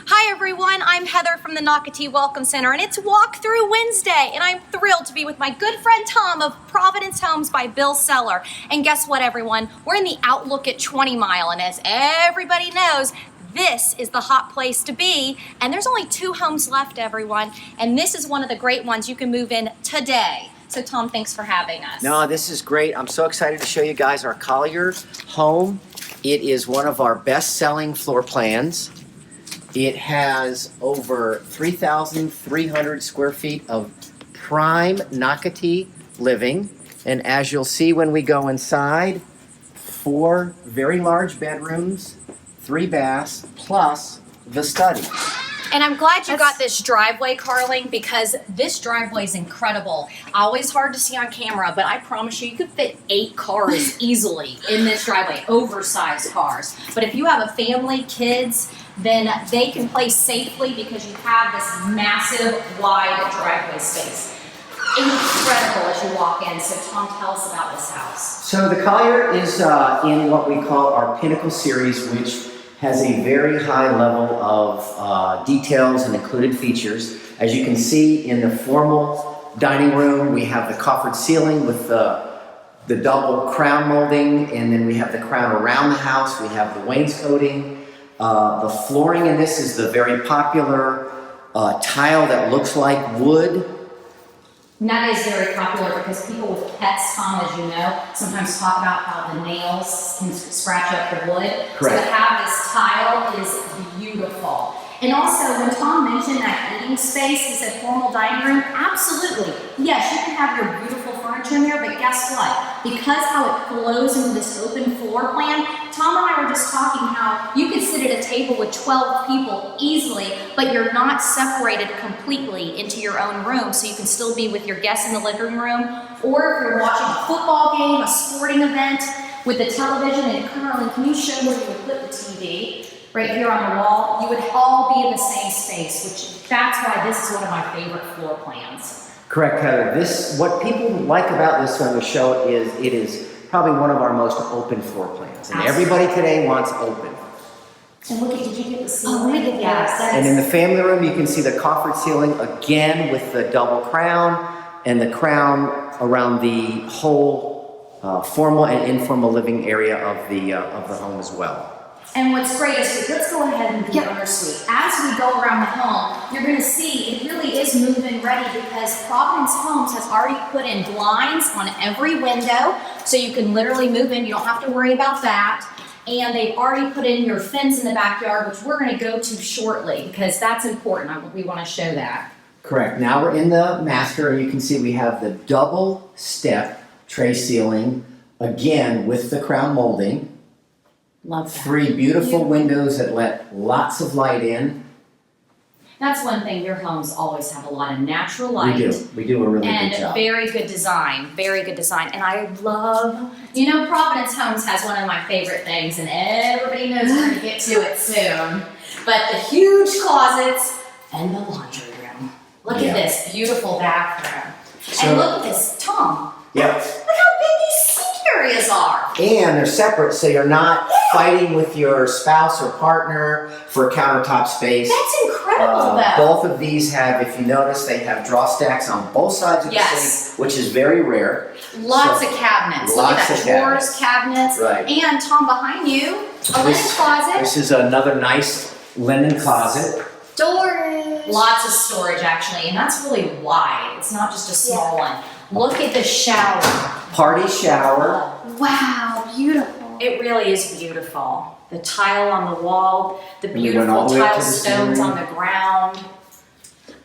Hi everyone, I'm Heather from the Nocatee Welcome Center, and it's Walkthrough Wednesday, and I'm thrilled to be with my good friend Tom of Providence Homes by Bill Seller. And guess what, everyone? We're in the Outlook at 20 Mile, and as everybody knows, this is the hot place to be, and there's only 2 homes left, everyone, and this is one of the great ones you can move in today. So Tom, thanks for having us. No, this is great. I'm so excited to show you guys our Collier home. It is one of our best-selling floor plans. It has over 3,300 square feet of prime Nocatee living. And as you'll see when we go inside, 4 very large bedrooms, 3 baths, plus the study. And I'm glad you got this driveway, Carling, because this driveway is incredible. Always hard to see on camera, but I promise you, you could fit 8 cars easily in this driveway, oversized cars. But if you have a family, kids, then they can play safely because you have this massive, wide driveway space. Incredible as you walk in. So Tom, tell us about this house. So the Collier is in what we call our Pinnacle Series, which has a very high level of details and included features. As you can see in the formal dining room, we have the coffered ceiling with the double crown molding, and then we have the crown around the house. We have the wainscoting. The flooring in this is the very popular tile that looks like wood. And that is very popular because people with pets, Tom, as you know, sometimes talk about how the nails can scratch up the wood. Correct. So to have this tile is beautiful. And also, when Tom mentioned that eating space, he said formal dining room, absolutely. Yes, you can have your beautiful furniture in there, but guess what? Because how it flows into this open floor plan, Tom and I were just talking how you could sit at a table with 12 people easily, but you're not separated completely into your own room, so you can still be with your guests in the living room, or if you're watching a football game, a sporting event with the television, and Carlin, can you show where you would put the TV? Right here on the wall, you would all be in the same space, which that's why this is one of my favorite floor plans. Correct, Heather. What people like about this one, Michelle, is it is probably one of our most open floor plans. And everybody today wants open. And look at, did you get the ceiling? Oh, look at that. And in the family room, you can see the coffered ceiling again with the double crown and the crown around the whole formal and informal living area of the home as well. And what's great is, let's go ahead and do our suite. As we go around the home, you're going to see it really is move-in ready because Providence Homes has already put in blinds on every window, so you can literally move in. You don't have to worry about that. And they've already put in your fence in the backyard, which we're going to go to shortly because that's important. We want to show that. Correct. Now we're in the master, and you can see we have the double step tray ceiling, again with the crown molding. Love that. 3 beautiful windows that let lots of light in. That's one thing, your homes always have a lot of natural light. We do a really and good job. Very good design, very good design. And I love, you know, Providence Homes has one of my favorite things, and everybody knows we're gonna get to it soon. But the huge closets and the laundry room. Look at this beautiful bathroom. And look at this, Tom. Yep. Look how big these sink areas are. And they're separate, so you're not fighting with your spouse or partner for countertop space. That's incredible, though. Both of these have, if you notice, they have draw stacks on both sides of the sink, which is very rare. Lots of cabinets. Look at that, drawers, cabinets. Right. And Tom, behind you, a linen closet. This is another nice linen closet. Storage. Lots of storage, actually, and that's really wide. It's not just a small one. Look at the shower. Party shower. Wow, beautiful. It really is beautiful. The tile on the wall, the beautiful tile stones on the ground.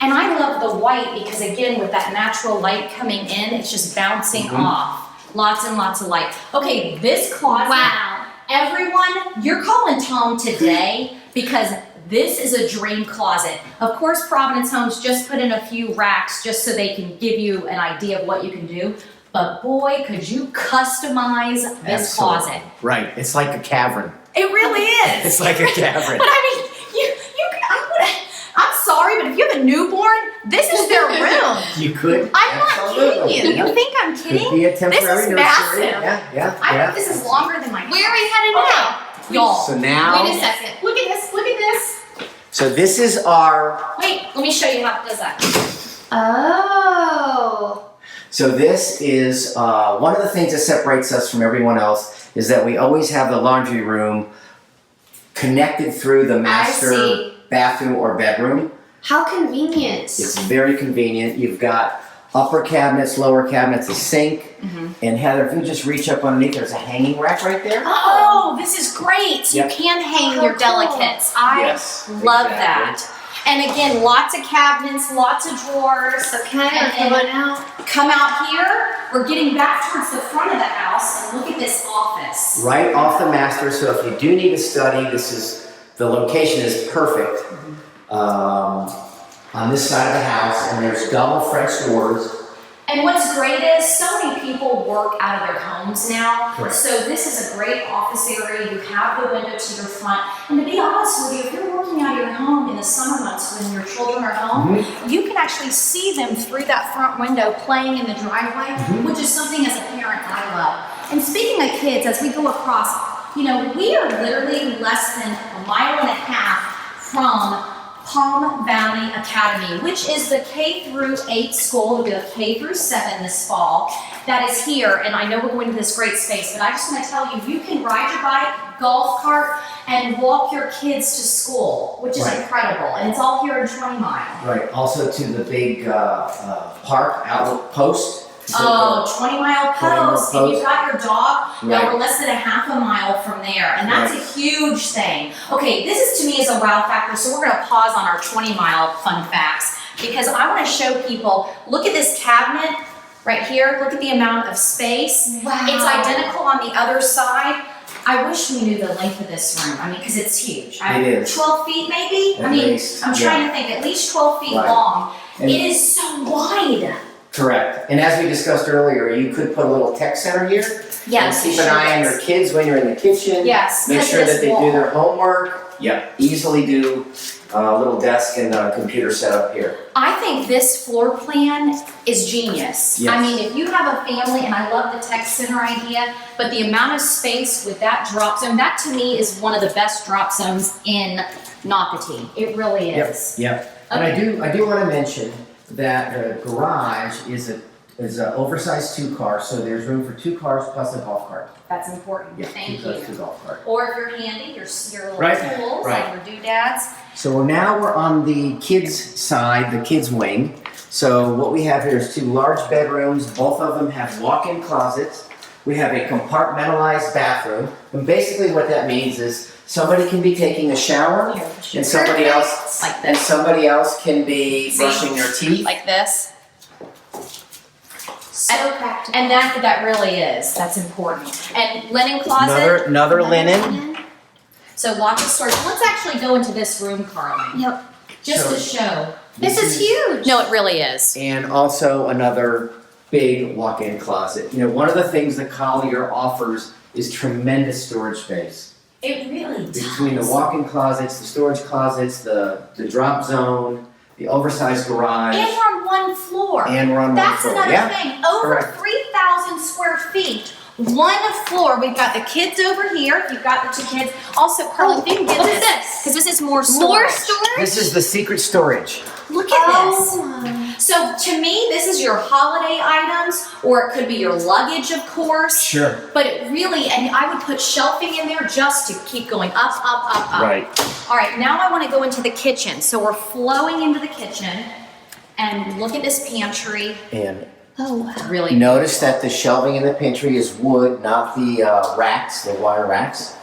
And I love the white because, again, with that natural light coming in, it's just bouncing off. Lots and lots of light. Okay, this closet. Wow. Everyone, you're calling Tom today because this is a dream closet. Of course, Providence Homes just put in a few racks just so they can give you an idea of what you can do. But boy, could you customize this closet. Right, it's like a cavern. It really is. It's like a cavern. But I mean, I'm sorry, but if you have a newborn, this is their room. You could. I'm not kidding you. You think I'm kidding? Could be a temporary this is nursery. massive. Yeah. I think this is longer than my house. Where are we headed now? Y'all. So now. Wait a second. Look at this. Look at this. So this is our. Wait, let me show you how it does that. Oh. So this is one of the things that separates us from everyone else is that we always have the laundry room connected through the master bathroom or bedroom. How convenient. It's very convenient. You've got upper cabinets, lower cabinets, a sink. And Heather, if you just reach up underneath, there's a hanging rack right there. Oh, this is great. So you can hang your delicates. I love that. And again, lots of cabinets, lots of drawers. Okay, and come out here. We're getting back towards the front of the house and look at this office. Right off the master. So if you do need to study, the location is perfect. On this side of the house, and there's double French doors. And what's great is so many people work out of their homes now. Correct. So this is a great office area. You have the window to your front. And to be honest with you, if you're working out of your home in the summer months when your children are home, you can actually see them through that front window playing in the driveway, which is something as a parent I love. And speaking of kids, as we go across, you know, we are literally less than a mile and a half from Palm Valley Academy, which is the K through 8 school. It'll be a K through 7 this fall. That is here, and I know we're going to this great space, but I just want to tell you, you can ride your bike, golf cart, and walk your kids to school, which is incredible, and it's all here in 20 Mile. Right. Also to the big park outlook post. 20 Mile Post. If you've got your dog, now we're less than a half a mile from there, and that's a huge thing. Okay, this is to me is a wow factor, so we're going to pause on our 20 Mile fun facts because I want to show people, look at this cabinet right here. Look at the amount of space. Wow. It's identical on the other side. I wish we knew the length of this room. I mean, because it's huge. It is. 12 feet maybe? At least, I'm trying to think, at least 12 feet long. And it is so wide. Correct. And as we discussed earlier, you could put a little tech center here. Yes. And keep an eye on your kids when you're in the kitchen. Yes. Make sure that they do their homework. Yep. Easily do a little desk and a computer setup here. I think this floor plan is genius. Yes. I mean, if you have a family, and I love the tech center idea, but the amount of space with that drop zone, that to me is one of the best drop zones in Nocatee. It really is. Yep. And I do want to mention that the garage is an oversized 2-car, so there's room for 2 cars plus a golf cart. That's important. Yeah, Thank 2 cars, you. 2 golf cart. Or if you're handy, your little tools, Right. like your doodads. So now we're on the kids' side, the kids' wing. So what we have here is 2 large bedrooms. Both of them have walk-in closets. We have a compartmentalized bathroom. And basically what that means is somebody can be taking a shower and somebody else Like and this. somebody else can be brushing their teeth. Like this. So practical. And that really is. That's important. And linen closet. Another linen. So lots of storage. Let's actually go into this room, Carly. Yep. Just So to show. This is huge. No, it really is. And also another big walk-in closet. You know, one of the things that Collier offers is tremendous storage space. It really does. Between the walk-in closets, the storage closets, the drop zone, the oversized garage. And we're on one floor. And we're on That's one floor. another thing. Over Correct. 3,000 square feet. One floor. We've got the kids over here. You've got the 2 kids. Also, Carly, if you can get what this. is this? Because this is more storage. More storage? This is the secret storage. Look at this. Oh my. So to me, this is your holiday items, or it could be your luggage, of course. Sure. But it really, and I would put shelving in there just to keep going up, up, up, up. Right. All right, now I want to go into the kitchen. So we're flowing into the kitchen, and look at this pantry. And Oh wow. Really. notice that the shelving in the pantry is wood, not the racks, the wire racks,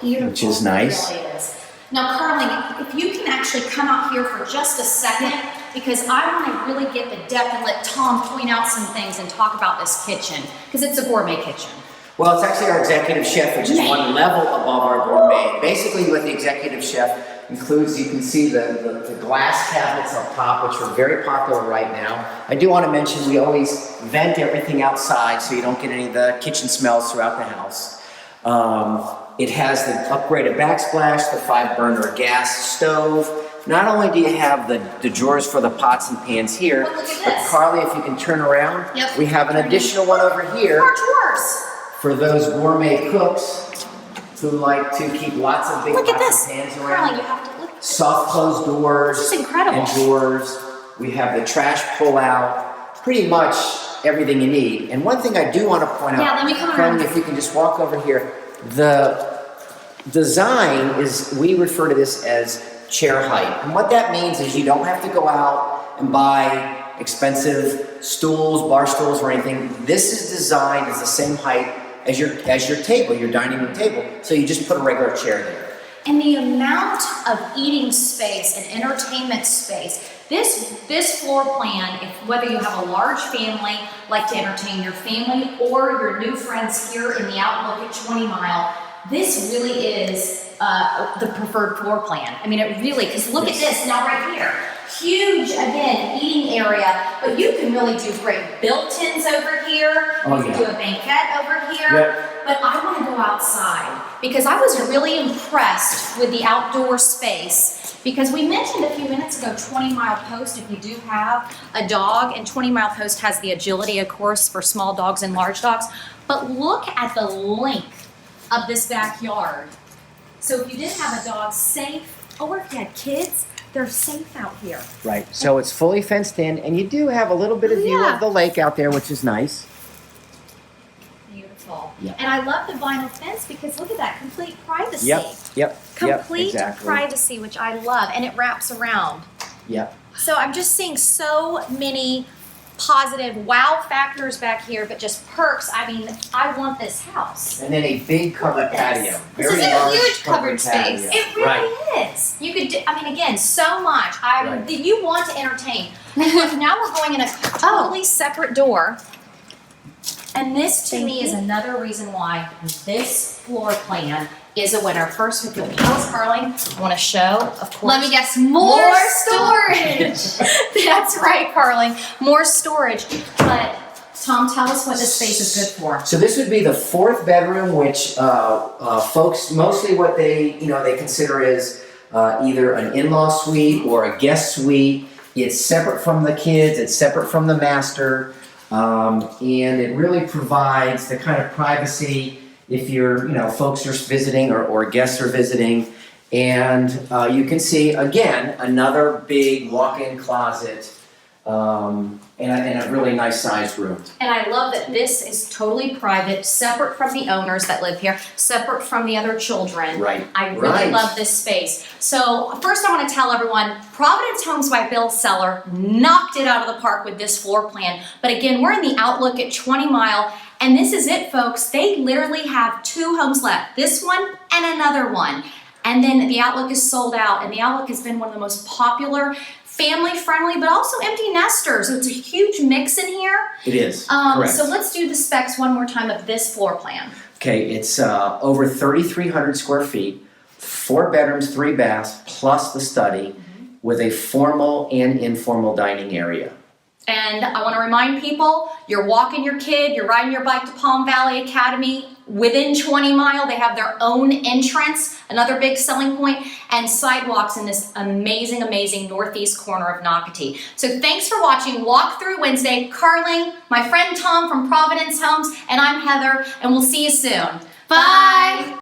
Beautiful. which is nice. It really is. Now, Carly, if you can actually come out here for just a second, because I want to really get the depth and let Tom point out some things and talk about this kitchen, because it's a gourmet kitchen. Well, it's actually our executive chef, which is one level above our gourmet. Basically, what the executive chef includes, you can see the glass cabinets up top, which are very popular right now. I do want to mention we always vent everything outside so you don't get any of the kitchen smells throughout the house. It has the upgraded backsplash, the 5-burner gas stove. Not only do you have the drawers for the pots and pans here, But look at but this. Carly, if you can turn around, we have an additional one over here. More drawers. For those gourmet cooks who like to keep lots of big Look at pots this. and pans Carly, around. you have to look soft closed doors This is incredible. and drawers. We have the trash pull out, pretty much everything you need. And one thing I do want to point out, Yeah, let me come Carly, around. if you can just walk over here, the design is, we refer to this as chair height. And what that means is you don't have to go out and buy expensive stools, bar stools or anything. This is designed as the same height as your table, your dining room table. So you just put a regular chair there. And the amount of eating space and entertainment space, this floor plan, if whether you have a large family, like to entertain your family or your new friends here in the Outlook at 20 Mile, this really is the preferred floor plan. I mean, it really, because look at this now right here. Huge, again, eating area, but you can really do great built-ins over here. Oh, You can yeah. do a banquette over here. Yep. But I want to go outside because I was really impressed with the outdoor space because we mentioned a few minutes ago 20 Mile Post if you do have a dog, and 20 Mile Post has the agility, of course, for small dogs and large dogs. But look at the length of this backyard. So if you did have a dog safe, or if you had kids, they're safe out here. Right. So it's fully fenced in, and you do have a little bit of view Yeah. of the lake out there, which is nice. Beautiful. Yeah. And I love the vinyl fence because look at that, complete privacy. Yep. Complete exactly. privacy, which I love, and it wraps around. Yep. So I'm just seeing so many positive wow factors back here, but just perks. I mean, I want this house. And then a big covered Look at patio. this. This is a large huge covered space. patio. It really Right. is. You could, I mean, again, so much. Right. You want to entertain. Now we're going in a totally separate door. And this to me is another reason why this floor plan is a winner. First, with the panels, Carling, I want to show, of course. Let me guess, more storage. That's right, Carling. More storage. But Tom, tell us what this space is good for. So this would be the fourth bedroom, which folks mostly what they consider is either an in-law suite or a guest suite. It's separate from the kids. It's separate from the master, and it really provides the kind of privacy if folks are visiting or guests are visiting. And you can see again another big walk-in closet. And a really nice sized room. And I love that this is totally private, separate from the owners that live here, separate from the other children. Right. I really Right. love this space. So first I want to tell everyone, Providence Homes by Bill Seller knocked it out of the park with this floor plan. But again, we're in the Outlook at 20 Mile, and this is it, folks. They literally have 2 homes left, this one and another one. And then the Outlook is sold out, and the Outlook has been one of the most popular, family-friendly, but also empty nesters. So it's a huge mix in here. It is. Correct. So let's do the specs one more time of this floor plan. Okay, it's over 3,300 square feet, 4 bedrooms, 3 baths, plus the study, with a formal and informal dining area. And I want to remind people, you're walking your kid, you're riding your bike to Palm Valley Academy. Within 20 Mile, they have their own entrance, another big selling point, and sidewalks in this amazing, amazing northeast corner of Nocatee. So thanks for watching Walk Through Wednesday. Carling, my friend Tom from Providence Homes, and I'm Heather, and we'll see you soon. Bye.